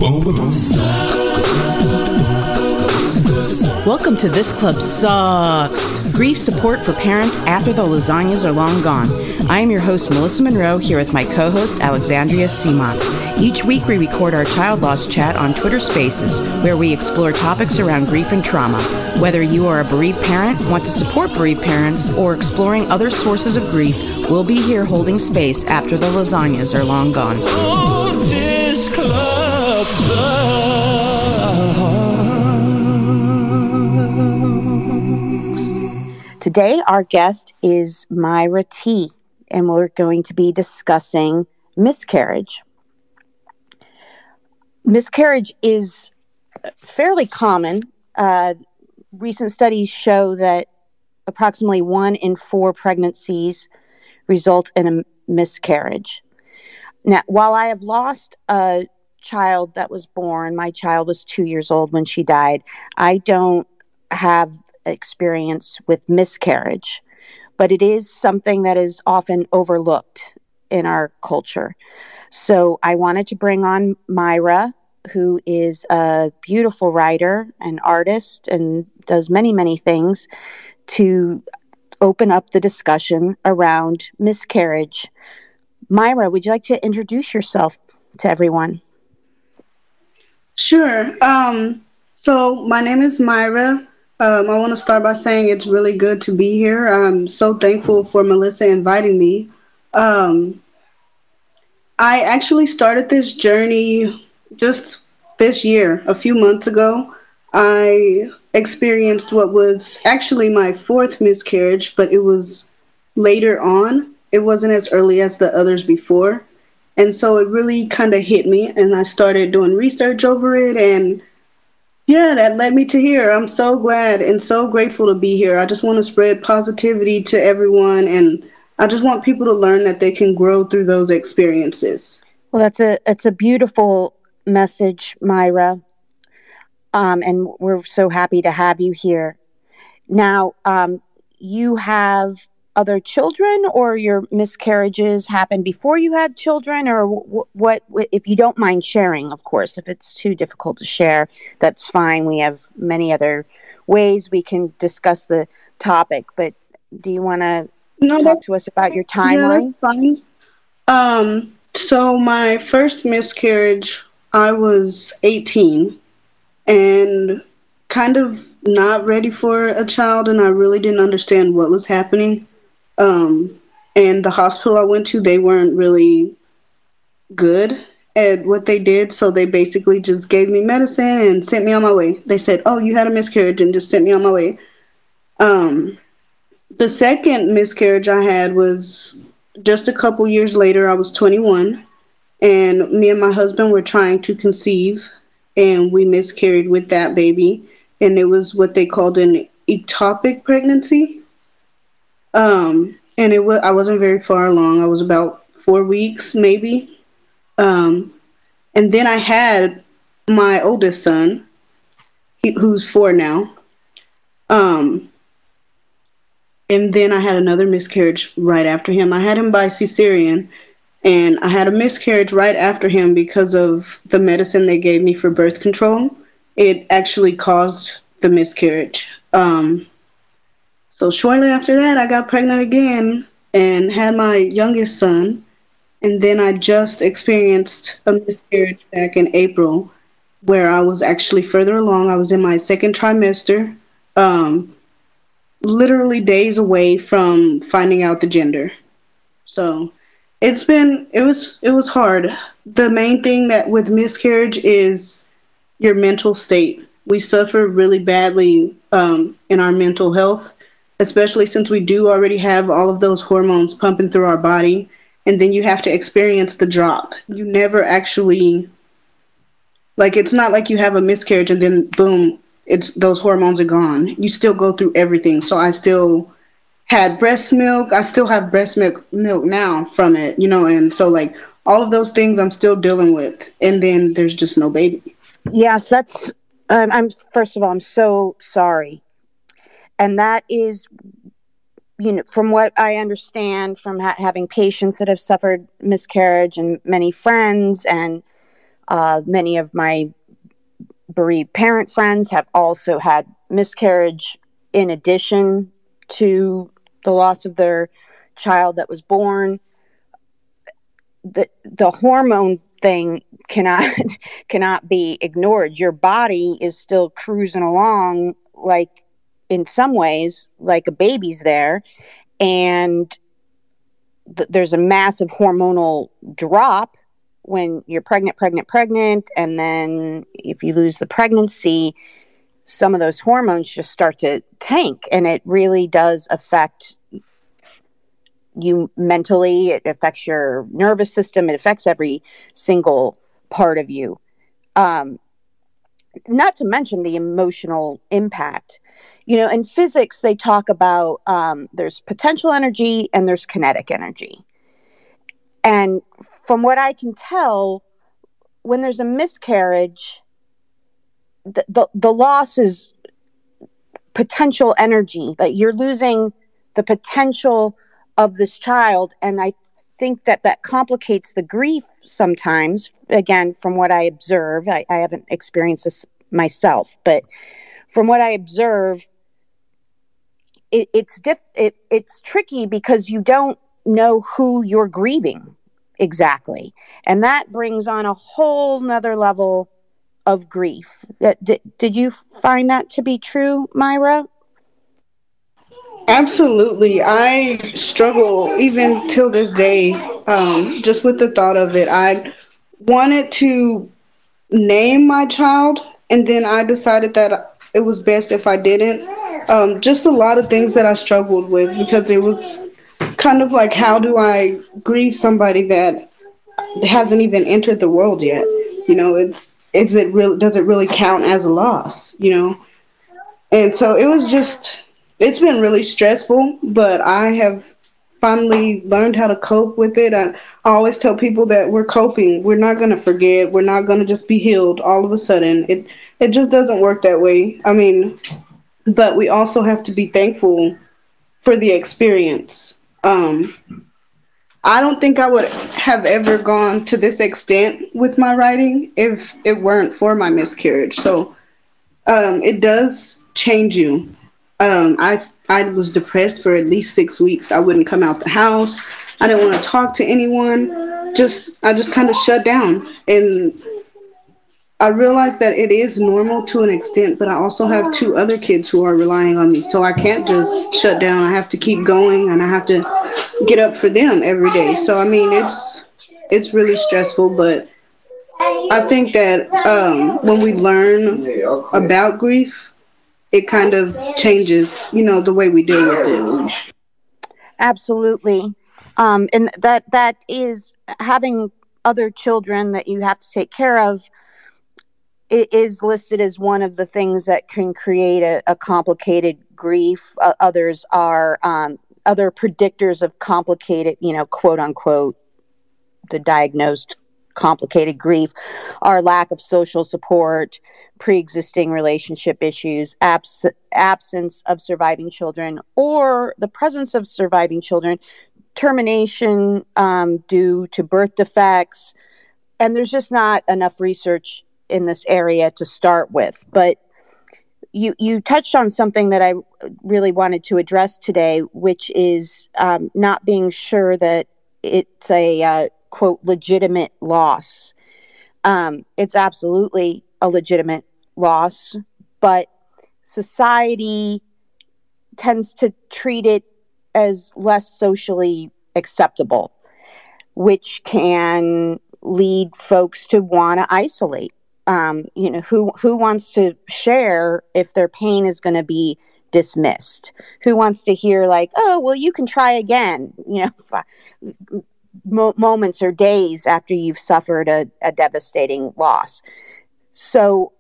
Welcome to This Club Sucks, grief support for parents after the lasagnas are long gone. I am your host, Melissa Monroe, here with my co-host, Alexandria Seamock. Each week we record our child loss chat on Twitter Spaces, where we explore topics around grief and trauma. Whether you are a bereaved parent, want to support bereaved parents, or exploring other sources of grief, we'll be here holding space after the lasagnas are long gone. Oh, this club sucks. Today, our guest is Myrah Tee, and we're going to be discussing miscarriage. Miscarriage is fairly common. Recent studies show that approximately 1 in 4 pregnancies result in a miscarriage. Now, while I have lost a child that was born, my child was 2 years old when she died, I don't have experience with miscarriage, but it is something that is often overlooked in our culture. So I wanted to bring on Myrah, who is a beautiful writer and artist and does many, many things to open up the discussion around miscarriage. Myrah, would you like to introduce yourself to everyone? Sure. So my name is Myrah. I want to start by saying it's really good to be here. I'm so thankful for Melissa inviting me. I actually started this journey just this year, a few months ago. I experienced what was actually my 4th miscarriage, but it was later on. It wasn't as early as the others before. And so it really kind of hit me, and I started doing research over it, and yeah, that led me to here. I'm so glad and so grateful to be here. I just want to spread positivity to everyone, and I just want people to learn that they can grow through those experiences. Well, it's a beautiful message, Myrah, and we're so happy to have you here. Now, you have other children, or your miscarriages happened before you had children, or what, if you don't mind sharing, of course. If it's too difficult to share, that's fine. We have many other ways we can discuss the topic, but do you want to talk to us about your timeline? Yeah, that's fine. So my first miscarriage, I was 18 and kind of not ready for a child, and I really didn't understand what was happening. And the hospital I went to, they weren't really good at what they did, so they basically just gave me medicine and sent me on my way. They said, "Oh, you had a miscarriage," and just sent me on my way. The second miscarriage I had was just a couple years later. I was 21, and me and my husband were trying to conceive, and we miscarried with that baby, and it was what they called an ectopic pregnancy. And I wasn't very far along. I was about 4 weeks, maybe. And then I had my oldest son, who's 4 now. And then I had another miscarriage right after him. I had him by cesarean, and I had a miscarriage right after him because of the medicine they gave me for birth control. It actually caused the miscarriage. So shortly after that, I got pregnant again and had my youngest son. And then I just experienced a miscarriage back in April, where I was actually further along. I was in my 2nd trimester, literally days away from finding out the gender. So it was hard. The main thing that with miscarriage is your mental state. We suffer really badly in our mental health, especially since we do already have all of those hormones pumping through our body, and then you have to experience the drop. You never actually, it's not like you have a miscarriage and then boom, those hormones are gone. You still go through everything. So I still had breast milk. I still have breast milk now from it, and so all of those things I'm still dealing with, and then there's just no baby. Yes, that's, first of all, I'm so sorry. And that is, from what I understand from having patients that have suffered miscarriage and many friends, and Many of my bereaved parent friends have also had miscarriage in addition to the loss of their child that was born. The hormone thing cannot be ignored. Your body is still cruising along, like, in some ways, like a baby's there, and there's a massive hormonal drop when you're pregnant, and then if you lose the pregnancy, some of those hormones just start to tank, and it really does affect you mentally. It affects your nervous system. It affects every single part of you. Not to mention the emotional impact. In physics, they talk about there's potential energy and there's kinetic energy. And from what I can tell, when there's a miscarriage, the loss is potential energy. Like, you're losing the potential of this child. And I think that complicates the grief sometimes. Again, from what I observe, I haven't experienced this myself, but from what I observe, it's tricky because you don't know who you're grieving exactly. And that brings on a whole nother level of grief. Did you find that to be true, Myrah? Absolutely. I struggle even till this day, just with the thought of it. I wanted to name my child, and then I decided that it was best if I didn't. Just a lot of things that I struggled with, because it was kind of like, how do I grieve somebody that hasn't even entered the world yet? Does it really count as a loss? And so it's been really stressful, but I have finally learned how to cope with it. I always tell people that we're coping. We're not going to forget. We're not going to just be healed all of a sudden. It just doesn't work that way. I mean, but we also have to be thankful for the experience. I don't think I would have ever gone to this extent with my writing if it weren't for my miscarriage. So it does change you. I was depressed for at least 6 weeks. I wouldn't come out the house. I didn't want to talk to anyone. I just kind of shut down. And I realized that it is normal to an extent, but I also have two other kids who are relying on me. So I can't just shut down. I have to keep going, and I have to get up for them every day. So I mean, it's really stressful, but I think that when we learn about grief, it kind of changes, the way we deal with it. Absolutely. And that is having other children that you have to take care of. It is listed as one of the things that can create a complicated grief. Others are other predictors of complicated, quote unquote, the diagnosed complicated grief are lack of social support, pre-existing relationship issues, absence of surviving children, or the presence of surviving children, termination due to birth defects. And there's just not enough research in this area to start with. But you touched on something that I really wanted to address today, which is not being sure that it's a quote legitimate loss. It's absolutely a legitimate loss, but society tends to treat it as less socially acceptable, which can lead folks to want to isolate. Who wants to share if their pain is going to be dismissed? Who wants to hear, like, oh, well, you can try again, moments or days after you've suffered a devastating loss. So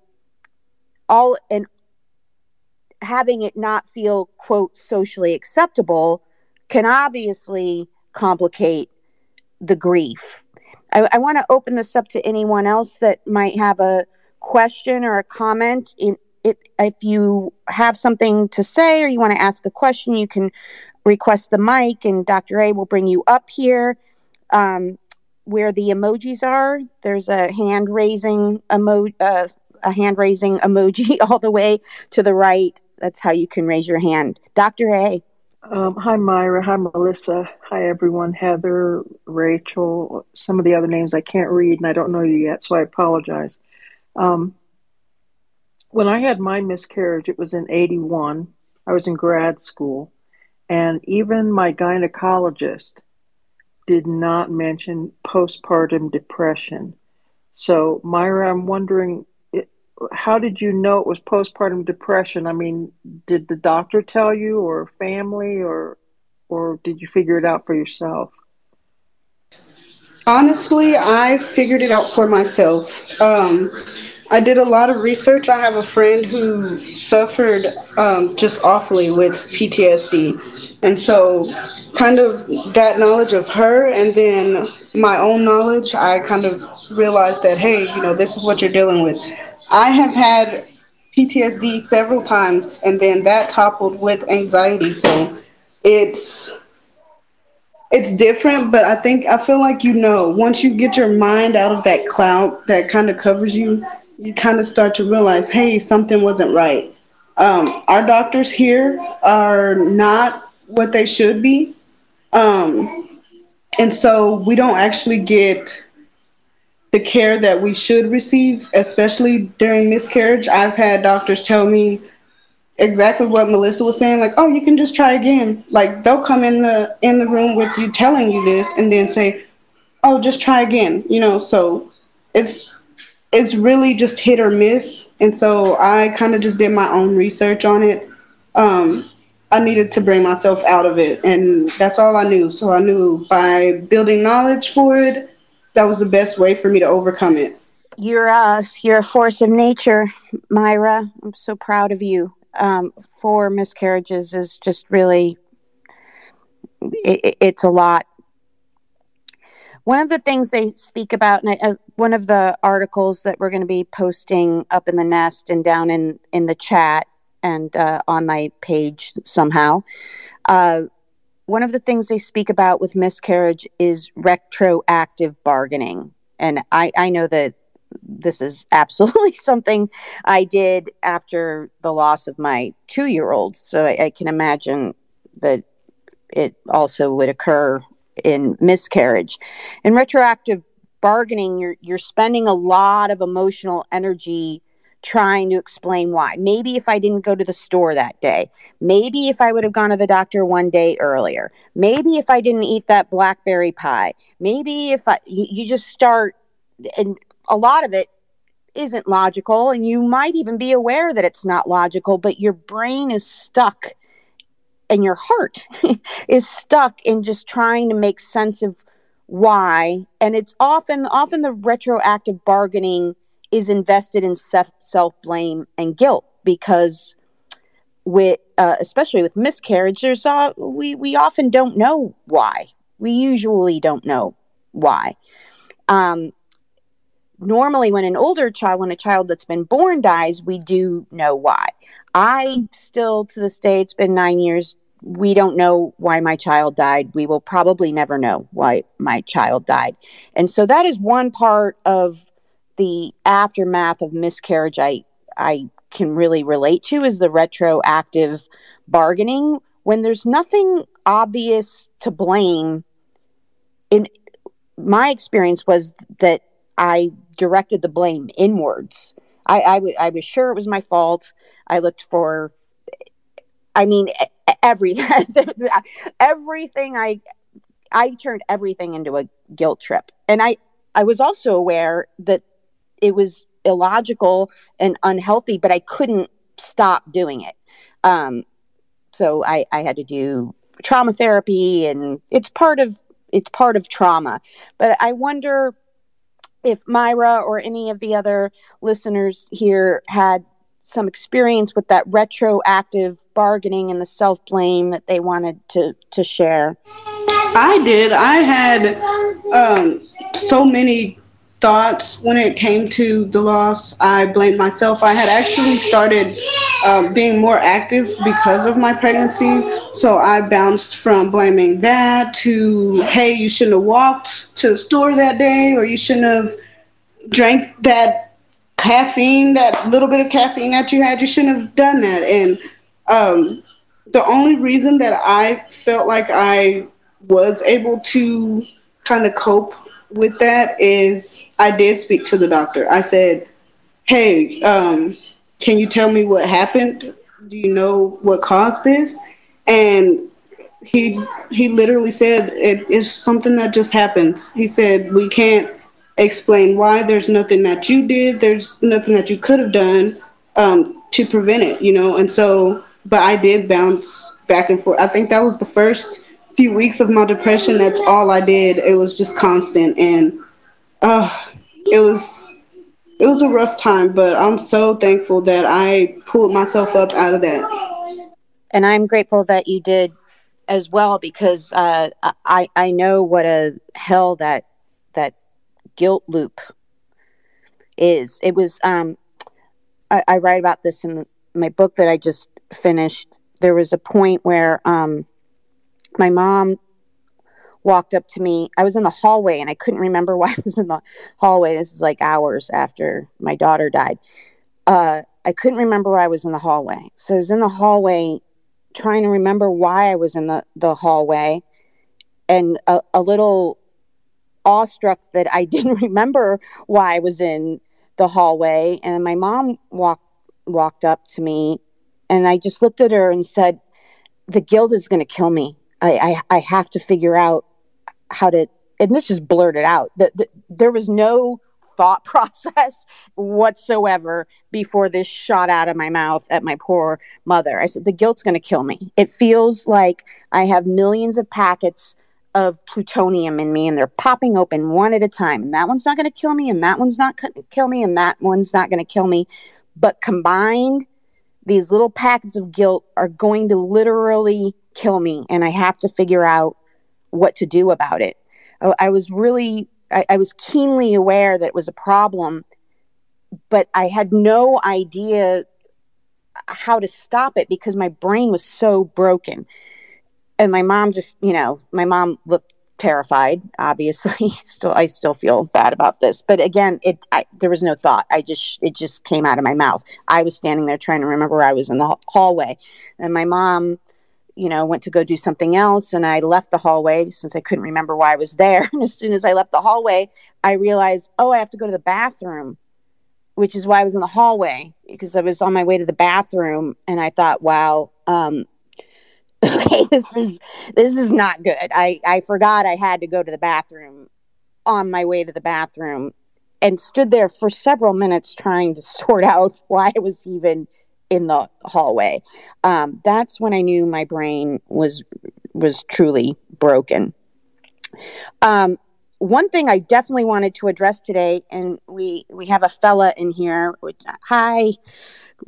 having it not feel, quote, socially acceptable can obviously complicate the grief. I want to open this up to anyone else that might have a question or a comment. If you have something to say or you want to ask a question, you can request the mic, and Dr. A will bring you up here. where the emojis are, there's a hand raising emoji all the way to the right. That's how you can raise your hand. Dr. A. Hi, Myrah. Hi, Melissa. Hi, everyone. Heather, Rachel, some of the other names I can't read and I don't know you yet, so I apologize. When I had my miscarriage, it was in 81. I was in grad school, and even my gynecologist did not mention postpartum depression. So, Myrah, I'm wondering, how did you know it was postpartum depression? I mean, did the doctor tell you, or family, or did you figure it out for yourself? Honestly, I figured it out for myself. I did a lot of research. I have a friend who suffered just awfully with PTSD. And so, kind of that knowledge of her and then my own knowledge, I kind of realized that, hey, this is what you're dealing with. I have had PTSD several times, and then that toppled with anxiety. So, it's it's different, but I feel like once you get your mind out of that cloud that kind of covers you, you kind of start to realize, hey, something wasn't right. Our doctors here are not what they should be, and so we don't actually get the care that we should receive, especially during miscarriage. I've had doctors tell me exactly what Melissa was saying, like, oh, you can just try again. Like they'll come in the room with you telling you this and then say, oh, just try again. So it's it's really just hit or miss. And so I kind of just did my own research on it. Um, I needed to bring myself out of it, and that's all I knew. So I knew by building knowledge for it, that was the best way for me to overcome it. You're a force of nature, Myrah. I'm so proud of you. Four miscarriages is just really, it's a lot. One of the things they speak about, and one of the articles that we're going to be posting up in the nest and down in the chat and on my page somehow, one of the things they speak about with miscarriage is retroactive bargaining. And I know that this is absolutely something I did after the loss of my 2-year-old. So I can imagine that it also would occur in miscarriage. In retroactive bargaining, you're spending a lot of emotional energy trying to explain why. Maybe if I didn't go to the store that day, maybe if I would have gone to the doctor one day earlier, maybe if I didn't eat that blackberry pie, maybe if you just start, and a lot of it isn't logical, and you might even be aware that it's not logical, but your brain is stuck and your heart is stuck in just trying to make sense of why. And it's often the retroactive bargaining is invested in self-blame and guilt, because with especially with miscarriage, we often don't know why. We usually don't know why. Normally when when a child that's been born dies, we do know why. I still, to this day, it's been 9 years, we don't know why my child died. We will probably never know why my child died. And so that is one part of the aftermath of miscarriage I can really relate to, is the retroactive bargaining when there's nothing obvious to blame. In my experience was that I directed the blame inwards. I was sure it was my fault. I looked for, I mean, everything. everything. I turned everything into a guilt trip. And I was also aware that it was illogical and unhealthy, but I couldn't stop doing it. So I had to do trauma therapy, and it's part of trauma. But I wonder if Myrah or any of the other listeners here had some experience with that retroactive bargaining and the self-blame that they wanted to share. I did. I had so many thoughts when it came to the loss. I blamed myself. I had actually started being more active because of my pregnancy. So I bounced from blaming that to, hey, you shouldn't have walked to the store that day, or you shouldn't have drank that caffeine, that little bit of caffeine that you had. You shouldn't have done that. And um, the only reason that I felt like I was able to kind of cope with that is I did speak to the doctor. I said, hey, can you tell me what happened? Do you know what caused this? And he literally said it is something that just happens. He said we can't explain why. There's nothing that you did. There's nothing that you could have done to prevent it. And so, but I did bounce back and forth. I think that was the first few weeks of my depression. That's all I did. It was just constant, and uh, it was it was a rough time. But I'm so thankful that I pulled myself up out of that. And I'm grateful that you did as well, because I know what a hell that guilt loop is. It was I write about this in my book that I just finished. There was a point where my mom walked up to me. I was in the hallway and I couldn't remember why I was in the hallway. This is like hours after my daughter died. I couldn't remember why I was in the hallway. So I was in the hallway trying to remember why I was in the hallway, and a little awestruck that I didn't remember why I was in the hallway. And my mom walked up to me, and I just looked at her and said, the guilt is going to kill me. I have to figure out how to, and this just blurted out. There was no thought process whatsoever before this shot out of my mouth at my poor mother. I said, the guilt's going to kill me. It feels like I have millions of packets of plutonium in me, and they're popping open one at a time. And that one's not going to kill me, and that one's not going to kill me, and that one's not going to kill me. But combined, these little packets of guilt are going to literally kill me, and I have to figure out what to do about it. I was keenly aware that it was a problem, but I had no idea how to stop it because my brain was so broken. And my mom my mom looked terrified, obviously. I still feel bad about this. But again, there was no thought. It just came out of my mouth. I was standing there trying to remember I was in the hallway. And my mom, went to go do something else. And I left the hallway since I couldn't remember why I was there. And as soon as I left the hallway, I realized, I have to go to the bathroom, which is why I was in the hallway, because I was on my way to the bathroom. And I thought, wow, okay, this is not good. I forgot I had to go to the bathroom on my way to the bathroom, and stood there for several minutes trying to sort out why I was even in the hallway. That's when I knew my brain was truly broken. One thing I definitely wanted to address today, and we have a fella in here. Hi,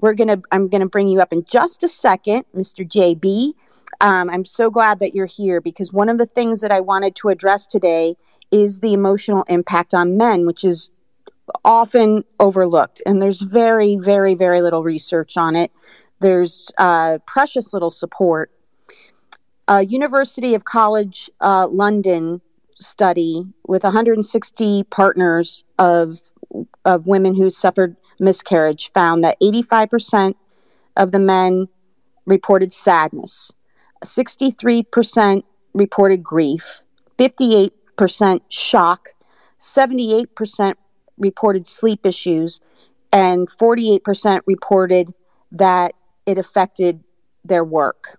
I'm gonna bring you up in just a second, Mr. JB. I'm so glad that you're here, because one of the things that I wanted to address today is the emotional impact on men, which is often overlooked. And there's very, very, very little research on it. There's precious little support. University of College London study with 160 partners of women who suffered miscarriage found that 85% of the men reported sadness, 63% reported grief, 58% shock, 78% reported sleep issues, and 48% reported that it affected their work.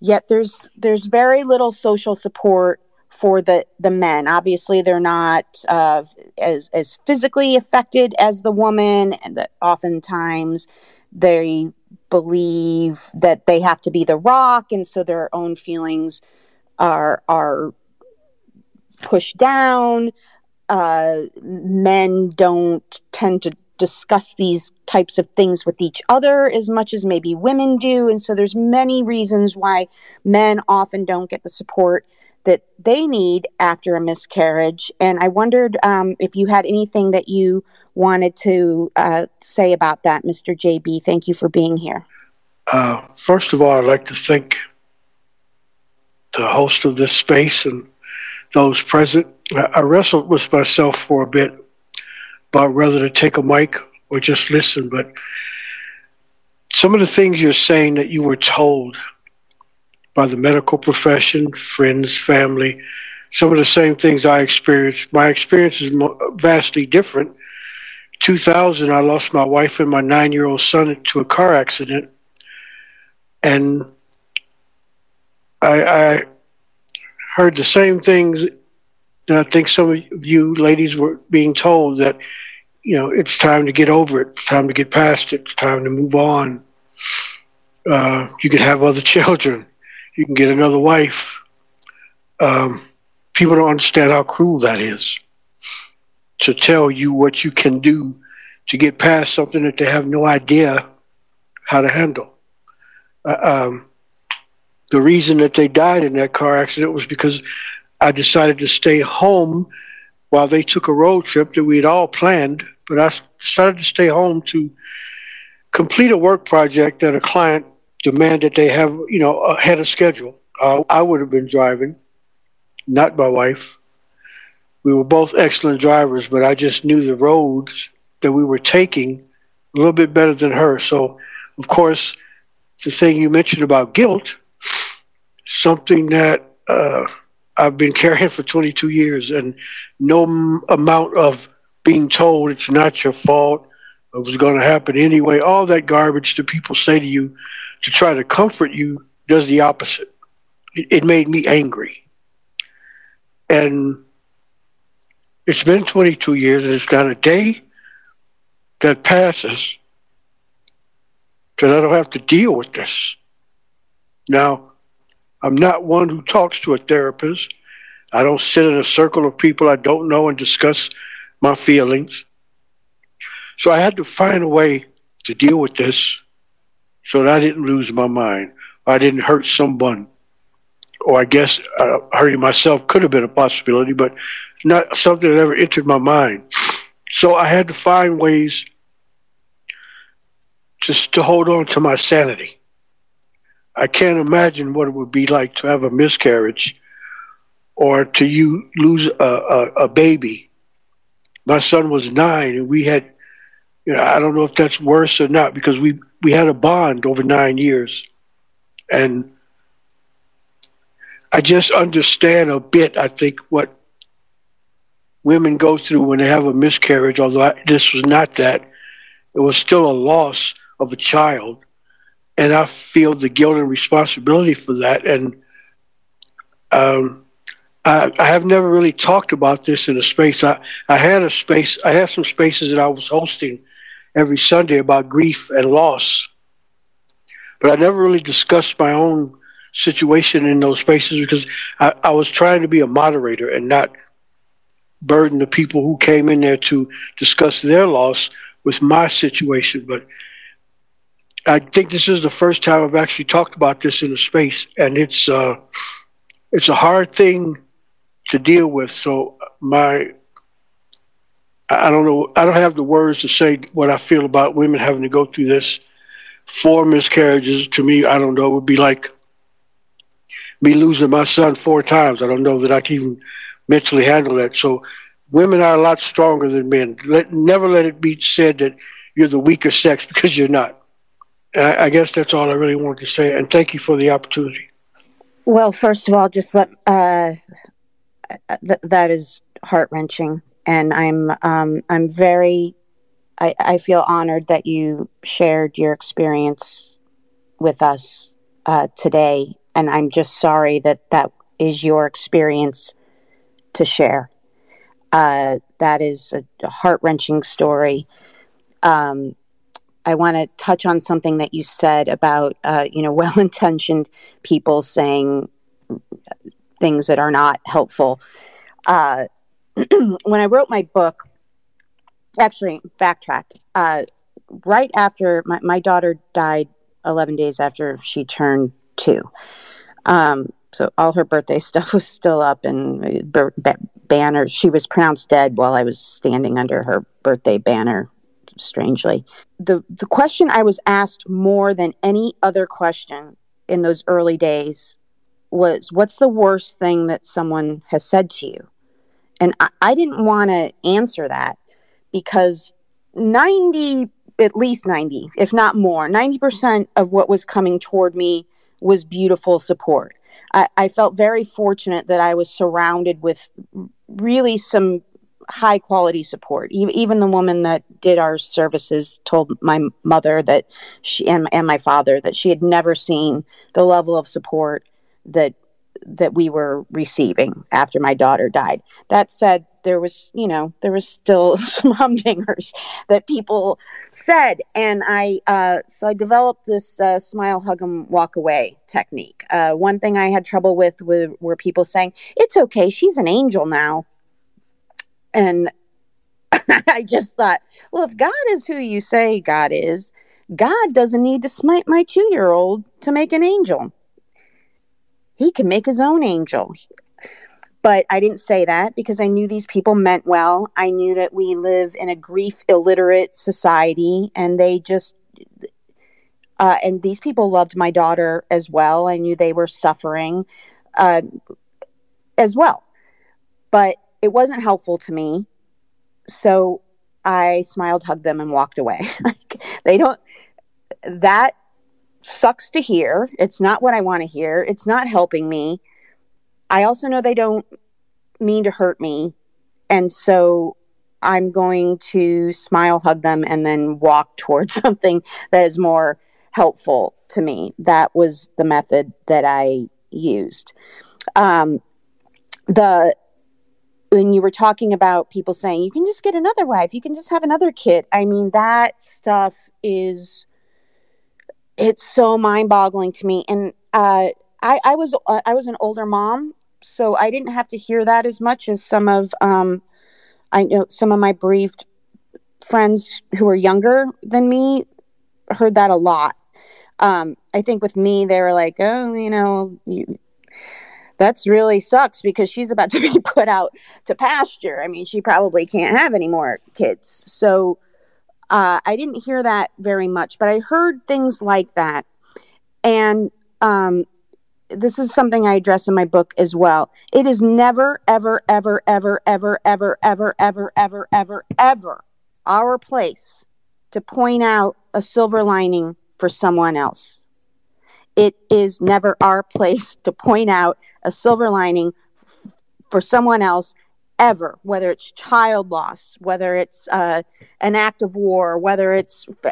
Yet there's very little social support for the men. Obviously, they're not as physically affected as the woman, and that oftentimes they believe that they have to be the rock, and so their own feelings are pushed down. Men don't tend to discuss these types of things with each other as much as maybe women do, and so there's many reasons why men often don't get the support that they need after a miscarriage. And I wondered if you had anything that you wanted to say about that, Mr. JB. Thank you for being here. First of all, I'd like to thank the host of this space and those present. I wrestled with myself for a bit about whether to take a mic or just listen, but some of the things you're saying that you were told by the medical profession, friends, family, some of the same things I experienced. My experience is vastly different. 2000, I lost my wife and my 9-year-old son to a car accident, and I heard the same things that I think some of you ladies were being told, that, you know, it's time to get over it. It's time to get past it. It's time to move on. You can have other children. You can get another wife. People don't understand how cruel that is, to tell you what you can do to get past something that they have no idea how to handle. The reason that they died in that car accident was because I decided to stay home while they took a road trip that we had all planned, but I decided to stay home to complete a work project that a client demanded they have, you know, ahead of schedule. I would have been driving, not my wife. We were both excellent drivers, but I just knew the roads that we were taking a little bit better than her. So, of course, the thing you mentioned about guilt, something that I've been carrying for 22 years, and no amount of being told it's not your fault, it was going to happen anyway, all that garbage that people say to you to try to comfort you does the opposite. It made me angry. And it's been 22 years, and it's not a day that passes that I don't have to deal with this. Now, I'm not one who talks to a therapist. I don't sit in a circle of people I don't know and discuss my feelings. So I had to find a way to deal with this so that I didn't lose my mind, or I didn't hurt someone. Or I guess hurting myself could have been a possibility, but not something that ever entered my mind. So I had to find ways just to hold on to my sanity. I can't imagine what it would be like to have a miscarriage or to lose a baby. My son was 9, and we had, you know, I don't know if that's worse or not, because we had a bond over 9 years. And I just understand a bit, I think, what women go through when they have a miscarriage, although this was not that. It was still a loss of a child. And I feel the guilt and responsibility for that. And I have never really talked about this in a space. I had some spaces that I was hosting every Sunday about grief and loss. But I never really discussed my own situation in those spaces, because I was trying to be a moderator and not burden the people who came in there to discuss their loss with my situation. But I think this is the first time I've actually talked about this in a space, and it's a hard thing to deal with. So I don't know, I don't have the words to say what I feel about women having to go through this. 4 miscarriages, to me, I don't know, it would be like me losing my son 4 times. I don't know that I can even mentally handle that. So women are a lot stronger than men. Never let it be said that you're the weaker sex, because you're not. I guess that's all I really wanted to say, and thank you for the opportunity. Well, first of all, just let that is heart-wrenching, and I'm very. I feel honored that you shared your experience with us today, and I'm just sorry that is your experience to share. That is a heart-wrenching story. I want to touch on something that you said about, well-intentioned people saying things that are not helpful. When I wrote my book, actually, backtrack. Right after my daughter died, 11 days after she turned 2. So all her birthday stuff was still up, and banner. She was pronounced dead while I was standing under her birthday banner, strangely. The question I was asked more than any other question in those early days was, what's the worst thing that someone has said to you? And I didn't want to answer that, because at least 90, if not more, 90% of what was coming toward me was beautiful support. I felt very fortunate that I was surrounded with really some high quality support. Even the woman that did our services told my mother that she and my father that she had never seen the level of support that we were receiving after my daughter died. That said, there was still some humdingers that people said. And so I developed this smile, hug 'em, walk away technique. One thing I had trouble with were people saying, it's okay, she's an angel now. And I just thought, well, if God is who you say God is, God doesn't need to smite my 2-year-old to make an angel. He can make his own angel. But I didn't say that because I knew these people meant well. I knew that we live in a grief illiterate society, and they just, and these people loved my daughter as well. I knew they were suffering as well. But it wasn't helpful to me. So I smiled, hugged them, and walked away. That sucks to hear. It's not what I want to hear. It's not helping me. I also know they don't mean to hurt me. And so I'm going to smile, hug them, and then walk towards something that is more helpful to me. That was the method that I used. When you were talking about people saying, you can just get another wife, you can just have another kid. I mean, that stuff it's so mind-boggling to me. And I was an older mom, so I didn't have to hear that as much as some of I know some of my bereaved friends who are younger than me heard that a lot. I think with me, they were like, oh, that's really sucks because she's about to be put out to pasture. I mean, she probably can't have any more kids. So I didn't hear that very much, but I heard things like that. And this is something I address in my book as well. It is never, ever, ever, ever, ever, ever, ever, ever, ever, ever, ever our place to point out a silver lining for someone else. It is never our place to point out a silver lining for someone else ever, whether it's child loss, whether it's an act of war,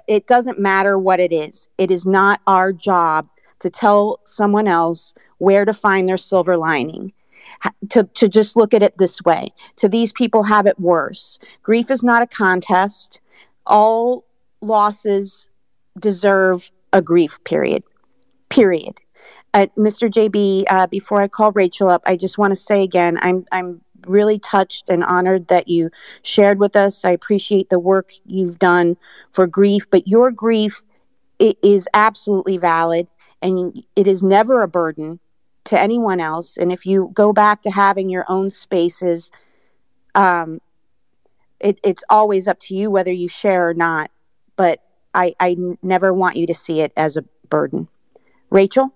it doesn't matter what it is. It is not our job to tell someone else where to find their silver lining, to just look at it this way. To these people have it worse. Grief is not a contest. All losses deserve a grief period. Mr. JB, before I call Rachel up, I just want to say again, I'm really touched and honored that you shared with us. I appreciate the work you've done for grief, but your grief is absolutely valid, and it is never a burden to anyone else. And if you go back to having your own spaces, it's always up to you whether you share or not. But I never want you to see it as a burden. Rachel?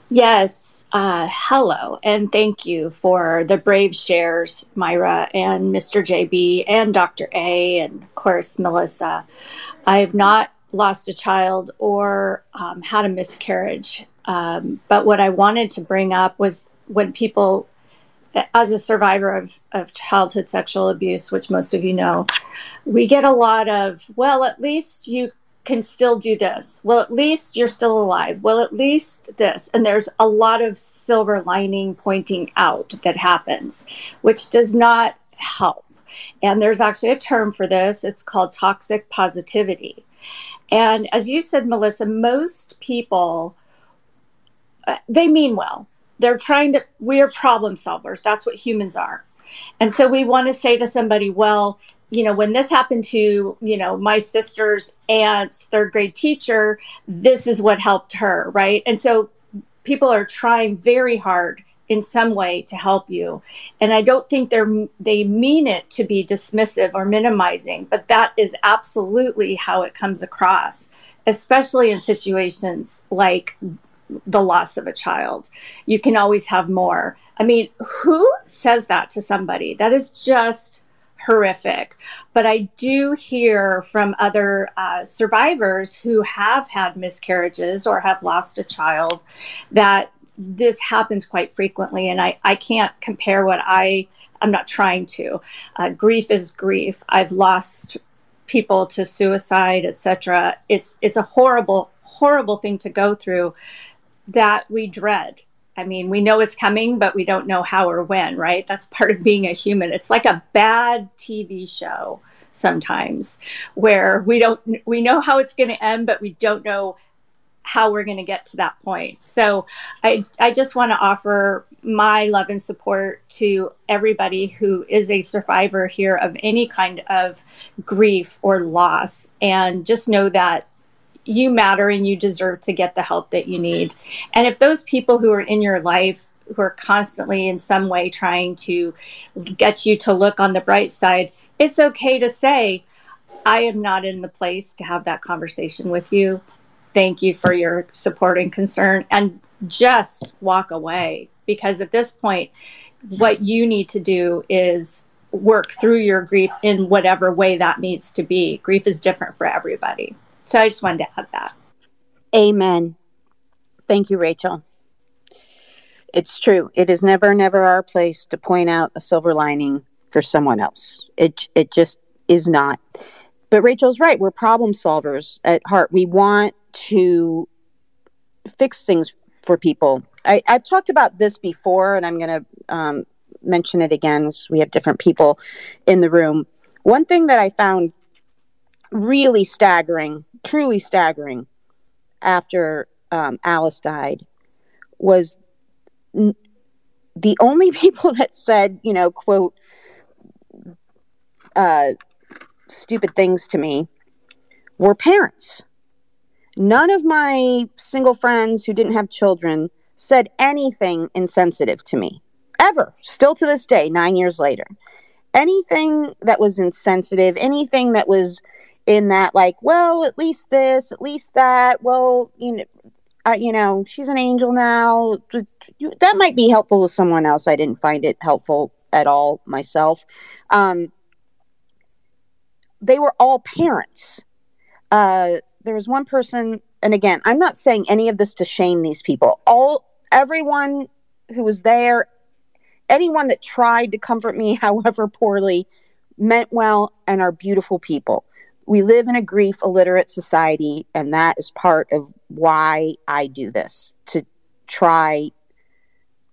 Yes. Hello. And thank you for the brave shares, Myrah and Mr. JB and Dr. A, and of course, Melissa. I have not lost a child or had a miscarriage. But what I wanted to bring up was when people, as a survivor of childhood sexual abuse, which most of you know, we get a lot of, well, at least you can still do this. Well, at least you're still alive. Well, at least this. And there's a lot of silver lining pointing out that happens, which does not help. And there's actually a term for this. It's called toxic positivity. And as you said, Melissa, most people, they mean well. They're we are problem solvers. That's what humans are. And so we want to say to somebody, well, when this happened to, my sister's aunt's third grade teacher, this is what helped her, right? And so people are trying very hard in some way to help you. And I don't think they mean it to be dismissive or minimizing, but that is absolutely how it comes across, especially in situations like the loss of a child. You can always have more. I mean, who says that to somebody? That is just horrific. But I do hear from other survivors who have had miscarriages or have lost a child that this happens quite frequently. And I can't compare I'm not trying to. Grief is grief. I've lost people to suicide, etc. It's a horrible, horrible thing to go through that we dread. I mean, we know it's coming, but we don't know how or when, right? That's part of being a human. It's like a bad TV show sometimes where we know how it's going to end, but we don't know how we're going to get to that point. So I just want to offer my love and support to everybody who is a survivor here of any kind of grief or loss. And just know that you matter and you deserve to get the help that you need. And if those people who are in your life who are constantly in some way trying to get you to look on the bright side, it's okay to say, I am not in the place to have that conversation with you. Thank you for your support and concern, and just walk away. Because at this point, what you need to do is work through your grief in whatever way that needs to be. Grief is different for everybody. So I just wanted to add that. Amen. Thank you, Rachel. It's true. It is never, never our place to point out a silver lining for someone else. It just is not. But Rachel's right. We're problem solvers at heart. We want to fix things for people. I've talked about this before, and I'm going to mention it again. We have different people in the room. One thing that I found really staggering, truly staggering, after Alice died was the only people that said, quote, stupid things to me were parents. None of my single friends who didn't have children said anything insensitive to me, ever, still to this day, 9 years later. Anything that was insensitive, anything that was in that, like, well, at least this, at least that, well, she's an angel now. That might be helpful to someone else. I didn't find it helpful at all myself. They were all parents. There was one person, and again, I'm not saying any of this to shame these people. Everyone who was there, anyone that tried to comfort me, however poorly, meant well and are beautiful people. We live in a grief illiterate society, and that is part of why I do this, to try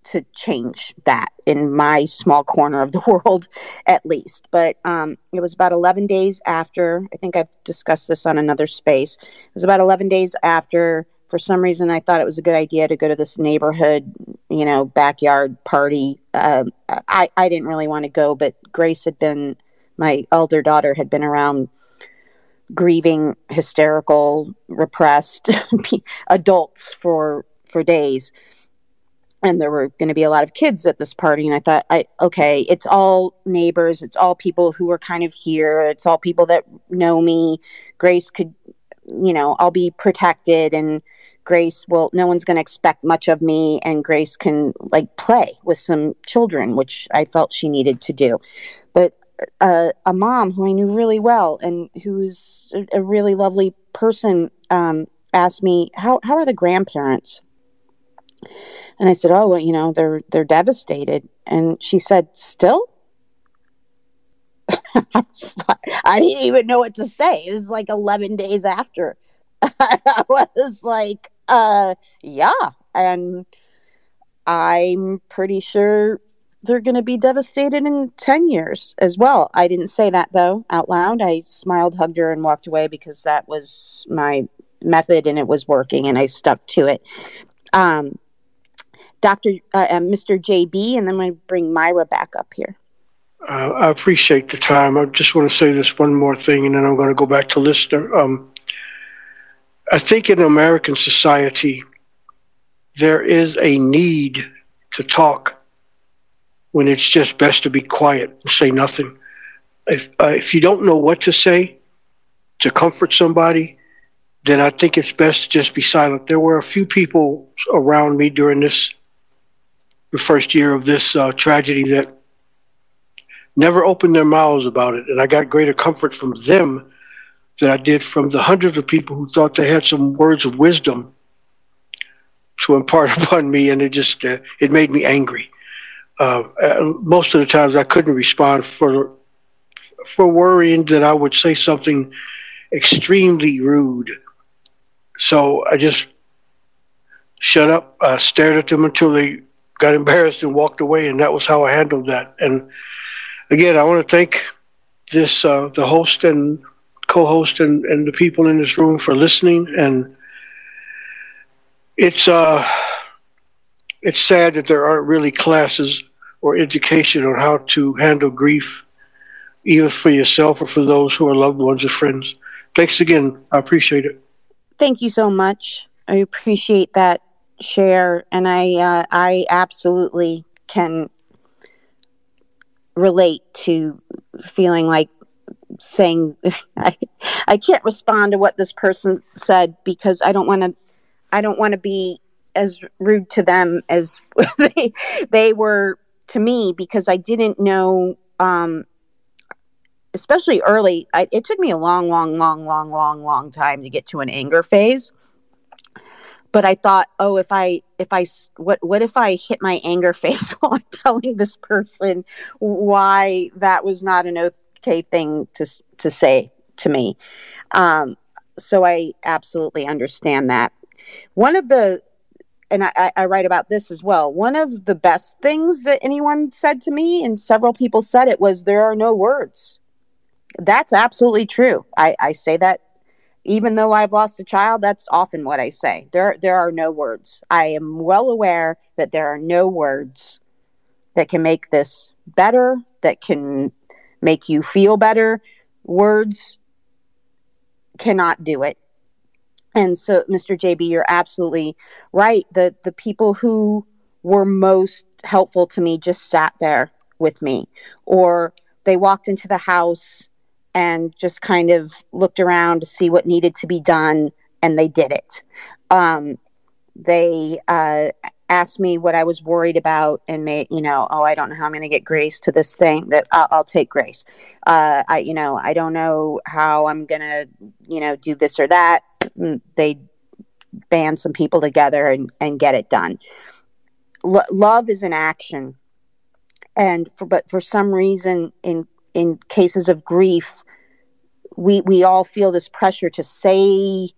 to change that in my small corner of the world, at least. But it was about 11 days after, I think I've discussed this on another space. It was about 11 days after, for some reason, I thought it was a good idea to go to this neighborhood, backyard party. I didn't really want to go, but Grace my elder daughter had been around grieving, hysterical, repressed adults for days. And there were going to be a lot of kids at this party. And I thought, okay, it's all neighbors. It's all people who are kind of here. It's all people that know me. Grace could, I'll be protected, and Grace no one's going to expect much of me. And Grace can play with some children, which I felt she needed to do. But a mom who I knew really well and who's a really lovely person asked me, how are the grandparents? And I said, oh, well, they're devastated. And she said, still? I didn't even know what to say. It was 11 days after. I was like, yeah. And I'm pretty sure they're going to be devastated in 10 years as well. I didn't say that, though, out loud. I smiled, hugged her, and walked away because that was my method and it was working, and I stuck to it. Mr. JB, and then I'm going to bring Myrah back up here. I appreciate the time. I just want to say this one more thing, and then I'm going to go back to listener. I think in American society, there is a need to talk when it's just best to be quiet and say nothing. If you don't know what to say to comfort somebody, then I think it's best to just be silent. There were a few people around me during the first year of this tragedy that never opened their mouths about it, and I got greater comfort from them than I did from the hundreds of people who thought they had some words of wisdom to impart upon me, and it made me angry. Most of the times I couldn't respond for worrying that I would say something extremely rude. So I just shut up, stared at them until they got embarrassed and walked away, and that was how I handled that. And again, I want to thank the host and co-host and the people in this room for listening. And it's sad that there aren't really classes or education on how to handle grief, either for yourself or for those who are loved ones or friends. Thanks again. I appreciate it. Thank you so much. I appreciate that share, and I absolutely can relate to feeling like saying I can't respond to what this person said because I don't want to be as rude to them as they were to me, because I didn't know, especially early. It took me a long time to get to an anger phase. But I thought, what if I hit my anger phase while I'm telling this person why that was not an okay thing to say to me? So I absolutely understand that. And I write about this as well. One of the best things that anyone said to me, and several people said it, was there are no words. That's absolutely true. I say that even though I've lost a child, that's often what I say. There are no words. I am well aware that there are no words that can make this better, that can make you feel better. Words cannot do it. And so, Mr. JB, you're absolutely right. The people who were most helpful to me just sat there with me, or they walked into the house and just kind of looked around to see what needed to be done, and they did it. They asked me what I was worried about, and I don't know how I'm going to get Grace to this thing. That I'll take Grace. I don't know how I'm going to, do this or that. They band some people together and get it done. Love is an action, but for some reason, in cases of grief, we all feel this pressure to say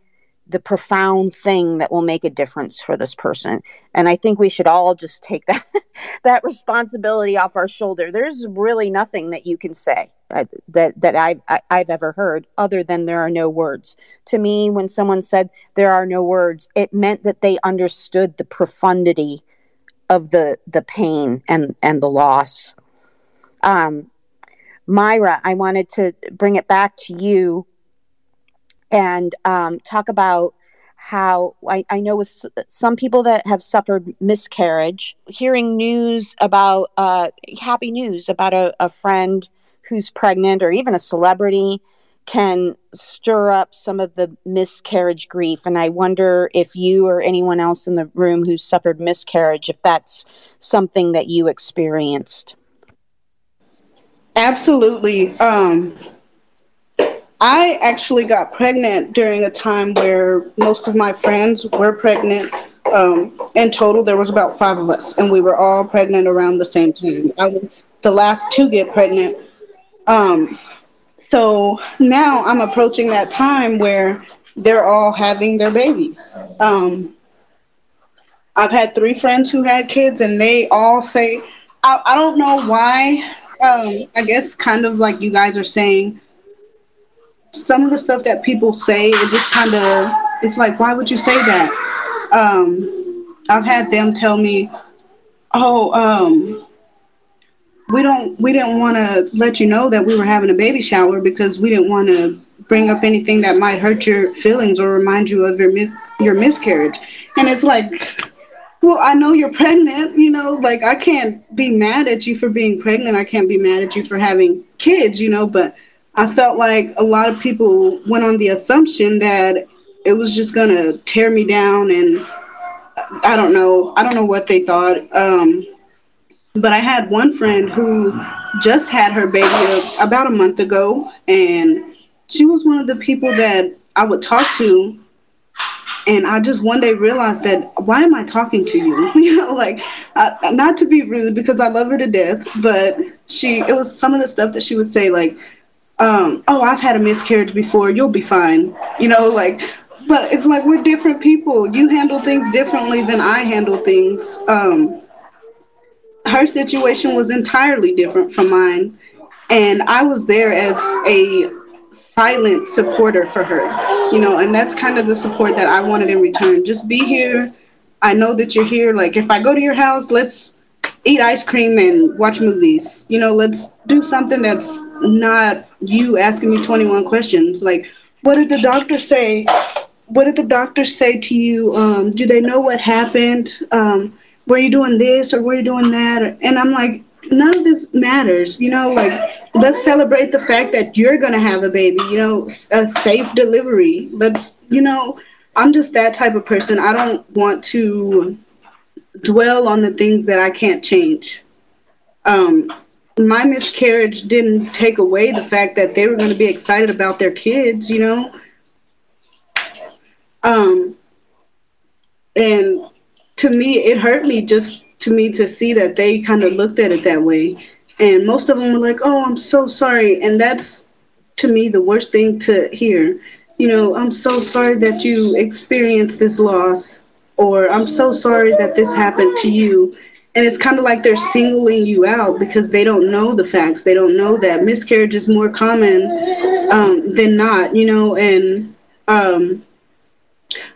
the profound thing that will make a difference for this person. And I think we should all just take that responsibility off our shoulder. There's really nothing that you can say that I've ever heard other than there are no words. To me, when someone said there are no words, it meant that they understood the profundity of the pain and the loss. Myrah, I wanted to bring it back to you and talk about how I know with some people that have suffered miscarriage, hearing news about happy news about a friend who's pregnant, or even a celebrity, can stir up some of the miscarriage grief. And I wonder if you or anyone else in the room who suffered miscarriage, if that's something that you experienced. Absolutely. I actually got pregnant during a time where most of my friends were pregnant. In total, there was about 5 of us, and we were all pregnant around the same time. I was the last to get pregnant. So now I'm approaching that time where they're all having their babies. I've had 3 friends who had kids, and they all say, I don't know why. I guess kind of like you guys are saying, some of the stuff that people say, it just kind of, it's like, why would you say that? I've had them tell me, we didn't want to let you know that we were having a baby shower because we didn't want to bring up anything that might hurt your feelings or remind you of your miscarriage. And it's like, well, I know you're pregnant, like I can't be mad at you for being pregnant. I can't be mad at you for having kids, but I felt like a lot of people went on the assumption that it was just going to tear me down, and I don't know. I don't know what they thought. But I had one friend who just had her baby about a month ago, and she was one of the people that I would talk to, and I just one day realized that, why am I talking to you? Like, not to be rude, because I love her to death, but it was some of the stuff that she would say, like, oh, I've had a miscarriage before, you'll be fine, like, but it's like, we're different people. You handle things differently than I handle things. Her situation was entirely different from mine, and I was there as a silent supporter for her, and that's kind of the support that I wanted in return. Just be here. I know that you're here. Like, if I go to your house, let's eat ice cream and watch movies. Let's do something that's not you asking me 21 questions. Like, what did the doctor say? What did the doctors say to you? Do they know what happened? Were you doing this or were you doing that? And I'm like, none of this matters, like, let's celebrate the fact that you're going to have a baby, a safe delivery. I'm just that type of person. I don't want to dwell on the things that I can't change. My miscarriage didn't take away the fact that they were going to be excited about their kids, and to me, it hurt me just to see that they kind of looked at it that way. And most of them were like, oh, I'm so sorry. And that's, to me, the worst thing to hear. I'm so sorry that you experienced this loss, or I'm so sorry that this happened to you. And it's kind of like they're singling you out because they don't know the facts. They don't know that miscarriage is more common than not, and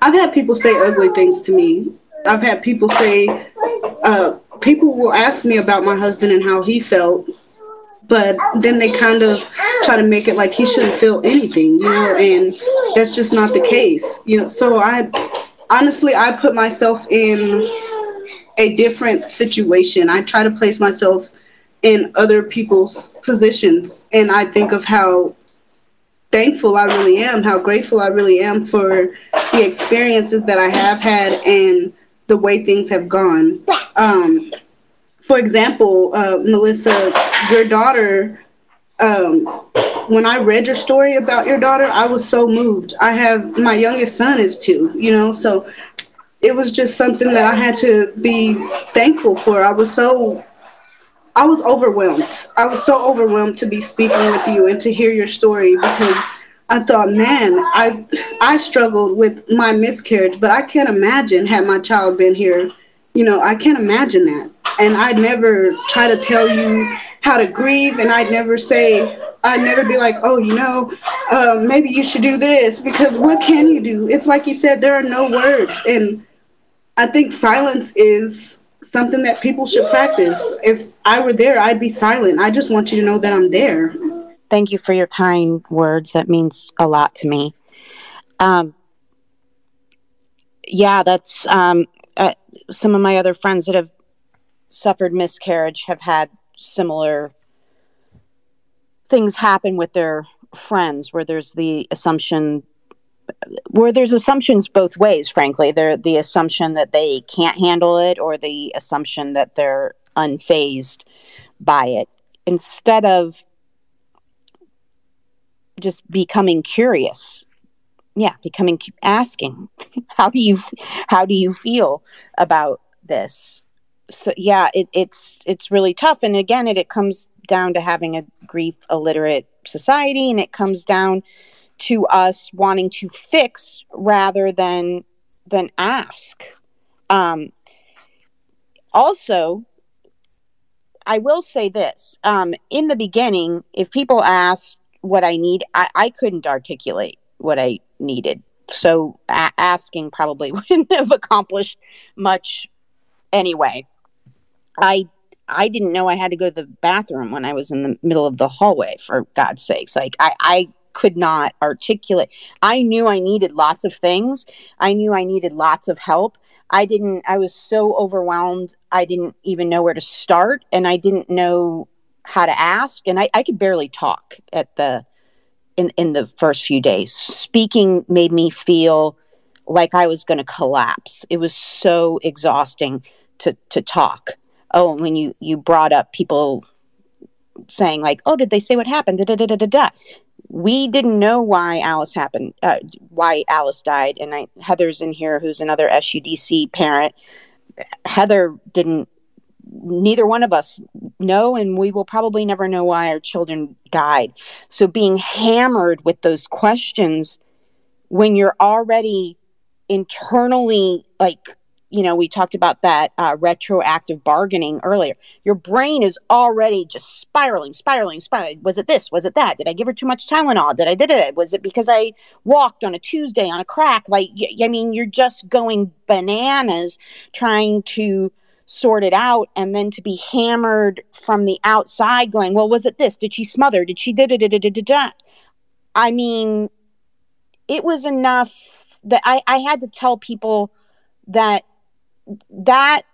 I've had people say ugly things to me. I've had people say, people will ask me about my husband and how he felt, but then they kind of try to make it like he shouldn't feel anything, and that's just not the case. So I put myself in a different situation. I try to place myself in other people's positions, and I think of how thankful I really am, how grateful I really am for the experiences that I have had and the way things have gone. For example, Melissa, your daughter, when I read your story about your daughter, I was so moved. My youngest son is 2, so it was just something that I had to be thankful for. I was overwhelmed. I was so overwhelmed to be speaking with you and to hear your story, because I thought, man, I struggled with my miscarriage, but I can't imagine had my child been here. I can't imagine that. And I'd never try to tell you how to grieve, and I'd never be like, oh, maybe you should do this, because what can you do? It's like you said, there are no words. And I think silence is something that people should practice. If I were there, I'd be silent. I just want you to know that I'm there. Thank you for your kind words. That means a lot to me. That's some of my other friends that have suffered miscarriage have had similar things happen with their friends, where there's assumptions both ways, frankly. They're the assumption that they can't handle it, or the assumption that they're unfazed by it, instead of just becoming curious. Asking, how do you feel about this? So it's really tough. And again, it comes down to having a grief illiterate society, and it comes down to us wanting to fix rather than ask. Also, I will say this, in the beginning, if people asked what I need, I couldn't articulate what I needed. So asking probably wouldn't have accomplished much anyway. I didn't know I had to go to the bathroom when I was in the middle of the hallway, for God's sakes. Like, I could not articulate. I knew I needed lots of things. I knew I needed lots of help. I was so overwhelmed. I didn't even know where to start, and I didn't know how to ask. And I could barely talk in the first few days. Speaking made me feel like I was going to collapse. It was so exhausting to talk. Oh, when you brought up people saying like, oh, did they say what happened? Da, da, da, da, da, da. We didn't know why why Alice died. And Heather's in here, who's another SUDC parent. Heather didn't, neither one of us know, and we will probably never know why our children died. So being hammered with those questions when you're already internally, like, we talked about that retroactive bargaining earlier. Your brain is already just spiraling. Was it this? Was it that? Did I give her too much Tylenol? Did it? Was it because I walked on a Tuesday on a crack? Like, I mean, you're just going bananas trying to sort it out, and then to be hammered from the outside going, well, was it this? Did she smother? Did she da? I mean, it was enough that I had to tell people that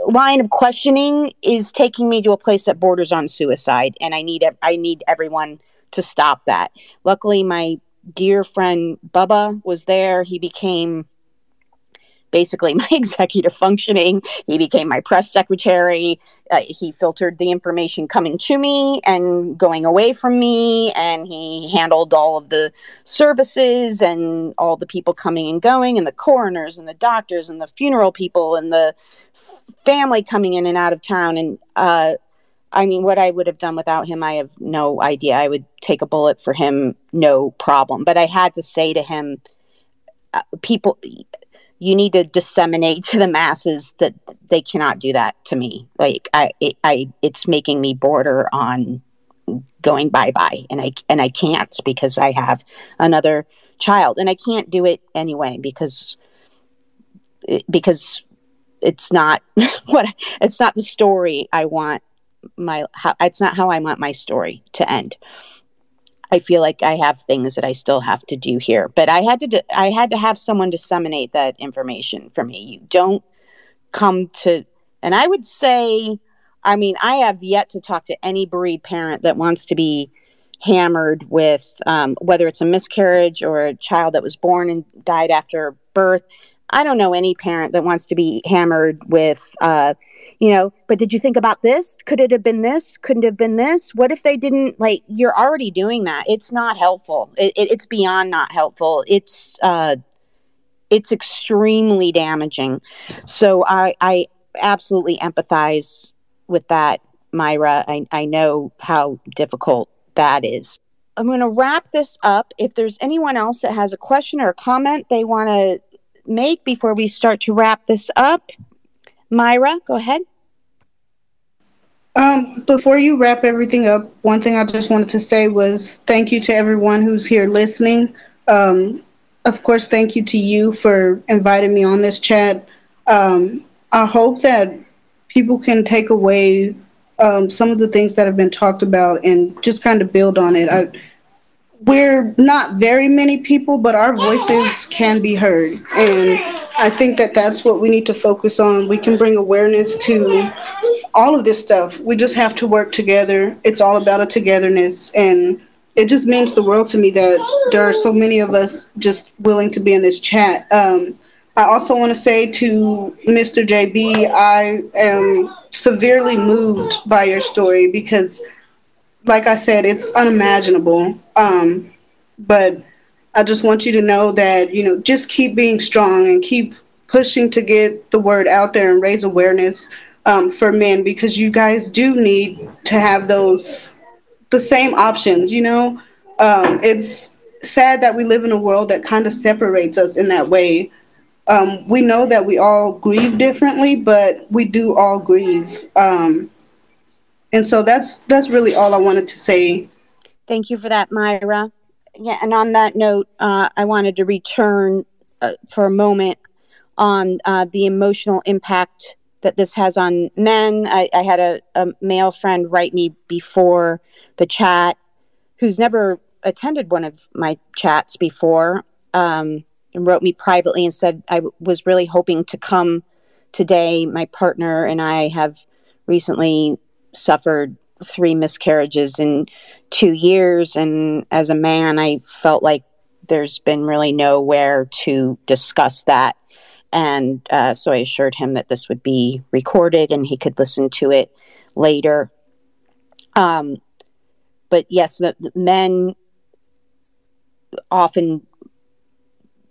line of questioning is taking me to a place that borders on suicide, and I need everyone to stop that. Luckily, my dear friend Bubba was there. He became basically my executive functioning. He became my press secretary. He filtered the information coming to me and going away from me, and he handled all of the services and all the people coming and going, and the coroners and the doctors and the funeral people and the family coming in and out of town. And I mean, what I would have done without him, I have no idea. I would take a bullet for him, no problem. But I had to say to him, people, you need to disseminate to the masses that they cannot do that to me. Like it's making me border on going bye-bye, and I can't, because I have another child, and I can't do it anyway because it's not it's not the story I want it's not how I want my story to end. I feel like I have things that I still have to do here, but I had to have someone disseminate that information for me. You don't come to, and I would say, I mean, I have yet to talk to any bereaved parent that wants to be hammered with whether it's a miscarriage or a child that was born and died after birth. I don't know any parent that wants to be hammered with, but did you think about this? Could it have been this? Couldn't it have been this? What if they didn't? Like, you're already doing that. It's not helpful. It's beyond not helpful. It's extremely damaging. So I absolutely empathize with that, Myrah. I know how difficult that is. I'm going to wrap this up. If there's anyone else that has a question or a comment they want to make before we start to wrap this up, Myrah, go ahead. Before you wrap everything up, one thing I just wanted to say was thank you to everyone who's here listening. Of course, thank you to you for inviting me on this chat. I hope that people can take away some of the things that have been talked about and just kind of build on it. We're not very many people, but our voices can be heard. And I think that that's what we need to focus on. We can bring awareness to all of this stuff. We just have to work together. It's all about a togetherness. And it just means the world to me that there are so many of us just willing to be in this chat. I also want to say to Mr. JB, I am severely moved by your story because, like I said, it's unimaginable. But I just want you to know that, just keep being strong and keep pushing to get the word out there and raise awareness for men, because you guys do need to have the same options, It's sad that we live in a world that kind of separates us in that way. We know that we all grieve differently, but we do all grieve. And so that's really all I wanted to say. Thank you for that, Myrah. Yeah, and on that note, I wanted to return for a moment on the emotional impact that this has on men. I had a male friend write me before the chat who's never attended one of my chats before, and wrote me privately and said, I was really hoping to come today, my partner and I have recently suffered 3 miscarriages in 2 years. And as a man, I felt like there's been really nowhere to discuss that. And so I assured him that this would be recorded and he could listen to it later. But yes, the men often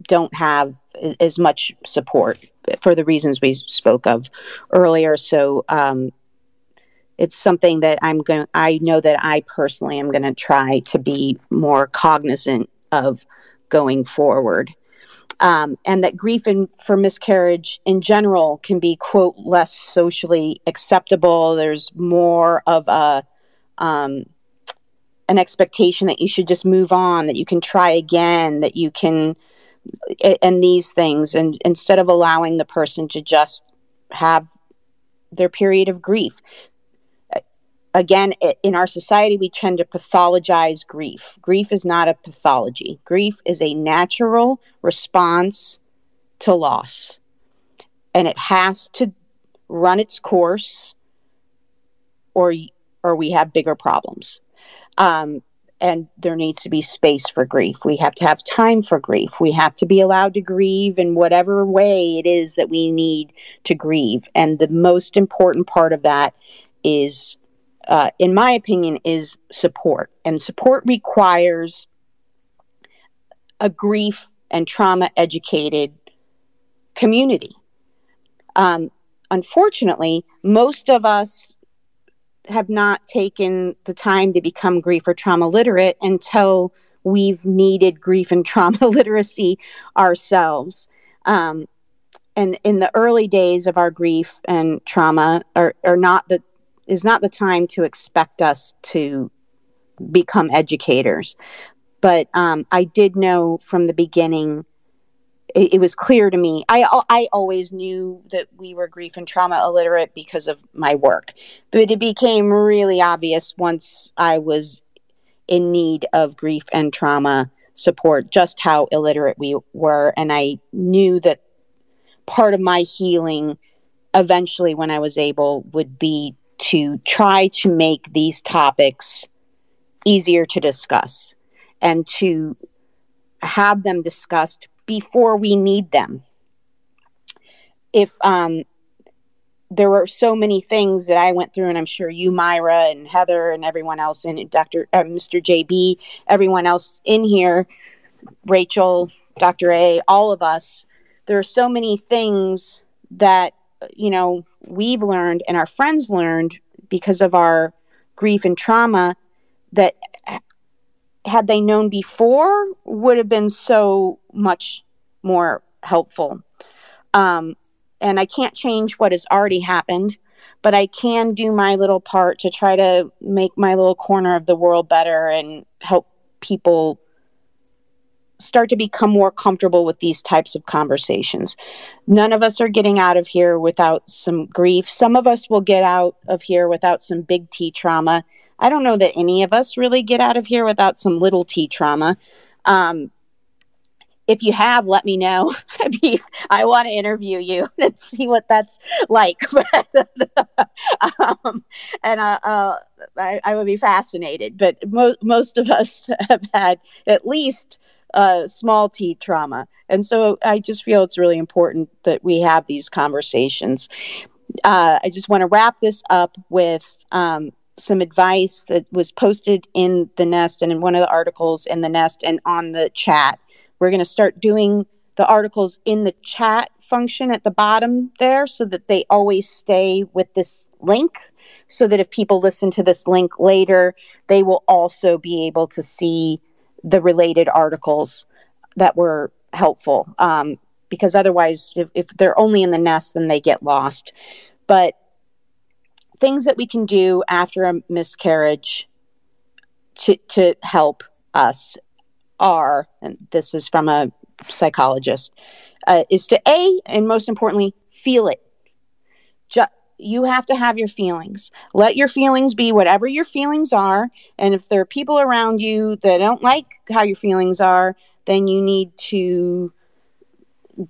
don't have as much support for the reasons we spoke of earlier. So it's something that I know that I personally am going to try to be more cognizant of going forward. And that grief for miscarriage in general can be, quote, less socially acceptable. There's more of an expectation that you should just move on, that you can try again, that you can, and these things. And instead of allowing the person to just have their period of grief. Again, in our society, we tend to pathologize grief. Grief is not a pathology. Grief is a natural response to loss. And it has to run its course or we have bigger problems. And there needs to be space for grief. We have to have time for grief. We have to be allowed to grieve in whatever way it is that we need to grieve. And the most important part of that is, in my opinion, is support. And support requires a grief and trauma educated community. Unfortunately, most of us have not taken the time to become grief or trauma literate until we've needed grief and trauma literacy ourselves. And in the early days of our grief and trauma is not the time to expect us to become educators. But I did know from the beginning, it was clear to me. I always knew that we were grief and trauma illiterate because of my work. But it became really obvious once I was in need of grief and trauma support, just how illiterate we were. And I knew that part of my healing eventually, when I was able, would be to try to make these topics easier to discuss and to have them discussed before we need them. If there were so many things that I went through, and I'm sure you, Myrah, and Heather, and everyone else, and Mr. JB, everyone else in here, Rachel, Dr. A, all of us, there are so many things that, we've learned and our friends learned because of our grief and trauma that, had they known before, would have been so much more helpful. And I can't change what has already happened, but I can do my little part to try to make my little corner of the world better and help people start to become more comfortable with these types of conversations. None of us are getting out of here without some grief. Some of us will get out of here without some big T trauma. I don't know that any of us really get out of here without some little T trauma. If you have, let me know. I want to interview you and see what that's like. And I would be fascinated. But most of us have had at least small T trauma. And so I just feel it's really important that we have these conversations. I just want to wrap this up with some advice that was posted in the Nest and in one of the articles in the Nest and on the chat. We're going to start doing the articles in the chat function at the bottom there so that they always stay with this link, so that if people listen to this link later, they will also be able to see the related articles that were helpful. Because otherwise, if they're only in the Nest, then they get lost. But things that we can do after a miscarriage to help us are, and this is from a psychologist, is to and most importantly, feel it. You have to have your feelings. Let your feelings be whatever your feelings are. And if there are people around you that don't like how your feelings are, then you need to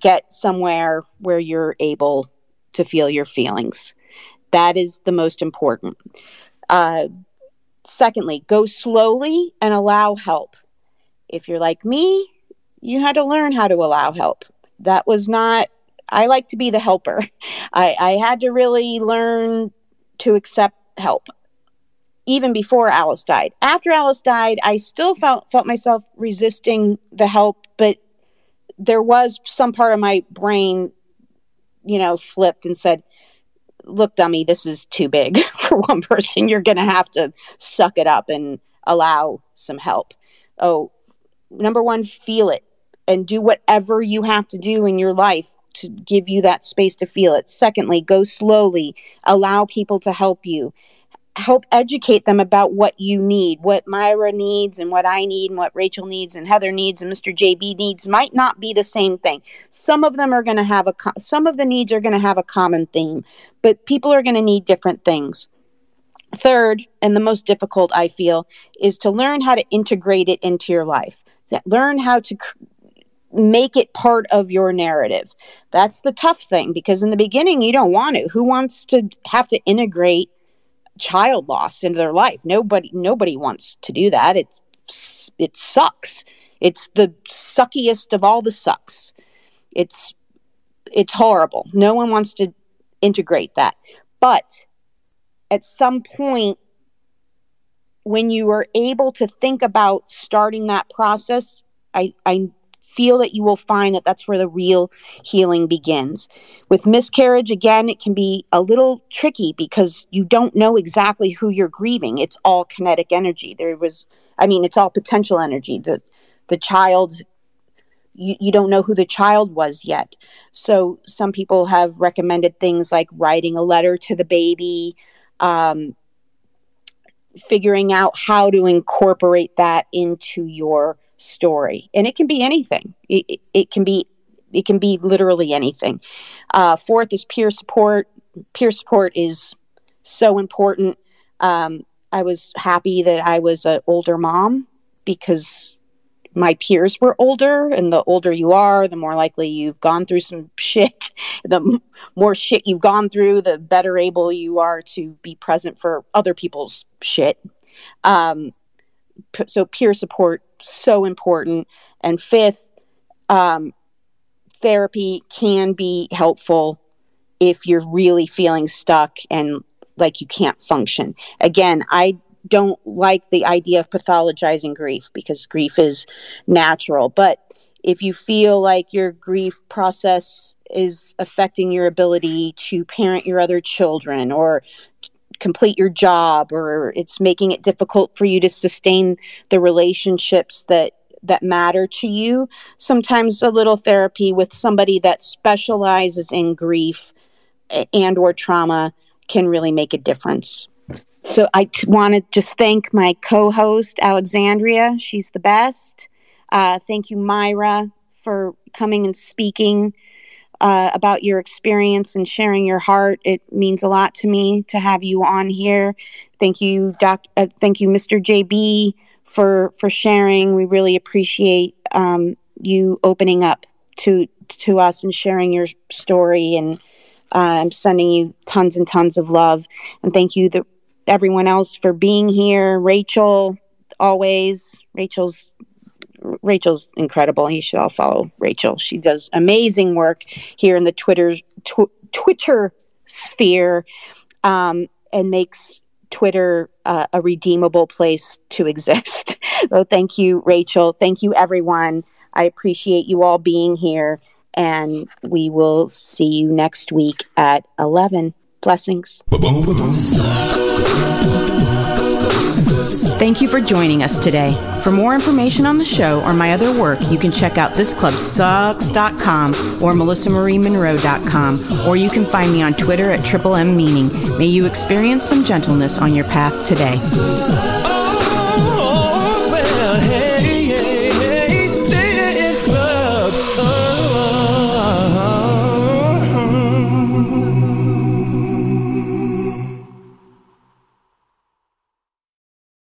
get somewhere where you're able to feel your feelings. That is the most important. Secondly, go slowly and allow help. If you're like me, you had to learn how to allow help. That was not, I like to be the helper. I had to really learn to accept help. Even before Alice died. After Alice died, I still felt myself resisting the help, but there was some part of my brain, flipped and said, look, dummy, this is too big for one person. You're going to have to suck it up and allow some help. Oh, number one, feel it and do whatever you have to do in your life to give you that space to feel it. Secondly, go slowly, allow people to help you. Help educate them about what you need, what Myrah needs and what I need and what Rachel needs and Heather needs and Mr. JB needs might not be the same thing. Some of them are going to have some of the needs are going to have a common theme, but people are going to need different things. Third, and the most difficult, I feel, is to learn how to integrate it into your life. Learn how to make it part of your narrative. That's the tough thing, because in the beginning, you don't want to. Who wants to have to integrate child loss into their life? Nobody wants to do that. It sucks. It's the suckiest of all the sucks. It's horrible. No one wants to integrate that. But at some point, when you are able to think about starting that process, I feel that you will find that that's where the real healing begins. With miscarriage, again, it can be a little tricky because you don't know exactly who you're grieving. It's all kinetic energy. It's all potential energy. The child, you don't know who the child was yet. So some people have recommended things like writing a letter to the baby, figuring out how to incorporate that into your story. And it can be anything. It can be literally anything. Fourth is peer support. Peer support is so important. I was happy that I was an older mom because my peers were older, and the older you are, the more likely you've gone through some shit. The more shit you've gone through, the better able you are to be present for other people's shit. So peer support, so important. And fifth, therapy can be helpful if you're really feeling stuck and like you can't function. Again, I don't like the idea of pathologizing grief because grief is natural. But if you feel like your grief process is affecting your ability to parent your other children or complete your job, or it's making it difficult for you to sustain the relationships that matter to you, sometimes a little therapy with somebody that specializes in grief and or trauma can really make a difference. So I want to just thank my co-host, Alexandria. She's the best. Thank you, Myrah, for coming and speaking about your experience and sharing your heart. It means a lot to me to have you on here. Thank you, thank you, Mr. JB, for sharing. We really appreciate you opening up to us and sharing your story. And I'm sending you tons and tons of love. And thank you, everyone else, for being here. Rachel, always. Rachel's incredible. You should all follow Rachel. She does amazing work here in the Twitter sphere, and makes Twitter a redeemable place to exist. So thank you, Rachel. Thank you, everyone. I appreciate you all being here, and we will see you next week at 11. Blessings. Thank you for joining us today. For more information on the show or my other work, you can check out thisclubsucks.com or melissamariemmonroe.com, or you can find me on Twitter at @MMeaning. May you experience some gentleness on your path today.